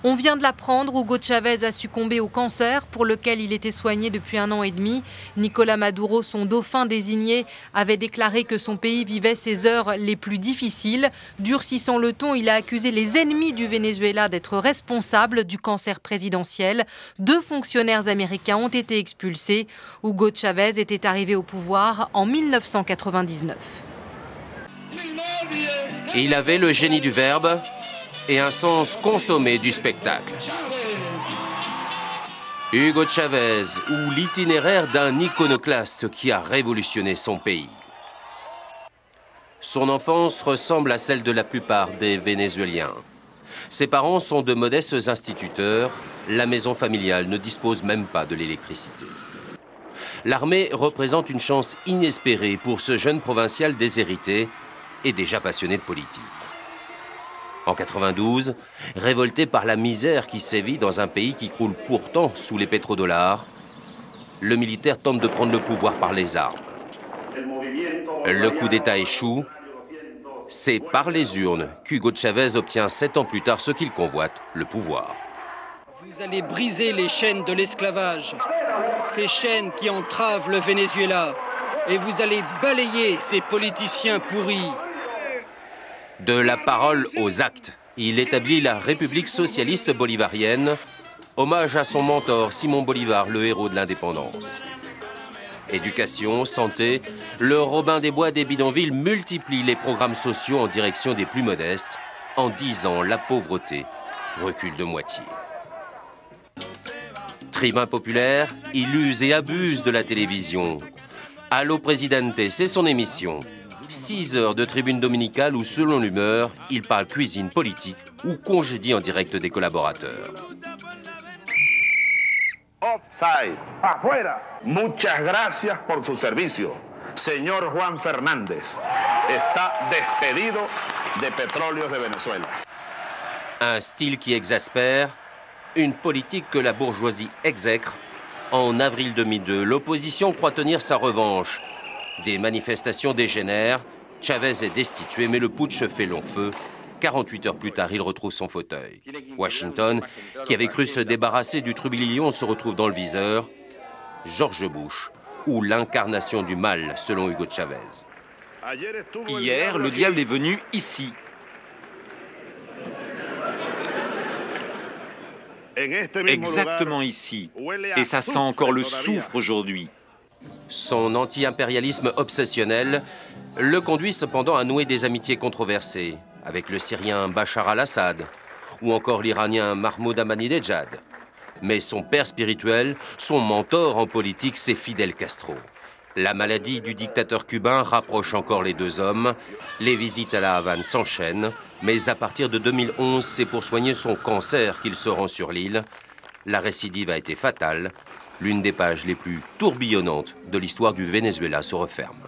On vient de l'apprendre, Hugo Chavez a succombé au cancer pour lequel il était soigné depuis 1 an et demi. Nicolás Maduro, son dauphin désigné, avait déclaré que son pays vivait ses heures les plus difficiles. Durcissant le ton, il a accusé les ennemis du Venezuela d'être responsables du cancer présidentiel. 2 fonctionnaires américains ont été expulsés. Hugo Chavez était arrivé au pouvoir en 1999. Il avait le génie du verbe et un sens consommé du spectacle. Hugo Chavez, ou l'itinéraire d'un iconoclaste qui a révolutionné son pays. Son enfance ressemble à celle de la plupart des Vénézuéliens. Ses parents sont de modestes instituteurs, la maison familiale ne dispose même pas de l'électricité. L'armée représente une chance inespérée pour ce jeune provincial déshérité et déjà passionné de politique. En 92, révolté par la misère qui sévit dans un pays qui croule pourtant sous les pétrodollars, le militaire tente de prendre le pouvoir par les armes. Le coup d'État échoue. C'est par les urnes qu'Hugo Chavez obtient 7 ans plus tard ce qu'il convoite, le pouvoir. Vous allez briser les chaînes de l'esclavage, ces chaînes qui entravent le Venezuela, et vous allez balayer ces politiciens pourris. De la parole aux actes, il établit la République socialiste bolivarienne, hommage à son mentor Simon Bolivar, le héros de l'indépendance. Éducation, santé, le Robin des Bois des bidonvilles multiplie les programmes sociaux en direction des plus modestes. En 10 ans, la pauvreté recule de moitié. Tribun populaire, il use et abuse de la télévision. Allo Presidente, c'est son émission. 6 heures de tribune dominicale où, selon l'humeur, il parle cuisine politique ou congédie en direct des collaborateurs. Offside. Afuera. Muchas gracias por su servicio. Señor Juan Fernández está despedido de Petróleos de Venezuela. Un style qui exaspère, une politique que la bourgeoisie exècre. En avril 2002, l'opposition croit tenir sa revanche. Des manifestations dégénèrent, Chavez est destitué, mais le putsch fait long feu. 48 heures plus tard, il retrouve son fauteuil. Washington, qui avait cru se débarrasser du trublion, se retrouve dans le viseur. George Bush, ou l'incarnation du mal, selon Hugo Chavez. Hier, le diable est venu ici. Exactement ici. Et ça sent encore le soufre aujourd'hui. Son anti-impérialisme obsessionnel le conduit cependant à nouer des amitiés controversées avec le Syrien Bachar al-Assad ou encore l'Iranien Mahmoud Ahmadinejad. Mais son père spirituel, son mentor en politique, c'est Fidel Castro. La maladie du dictateur cubain rapproche encore les deux hommes. Les visites à la Havane s'enchaînent, mais à partir de 2011, c'est pour soigner son cancer qu'il se rend sur l'île. La récidive a été fatale. L'une des pages les plus tourbillonnantes de l'histoire du Venezuela se referme.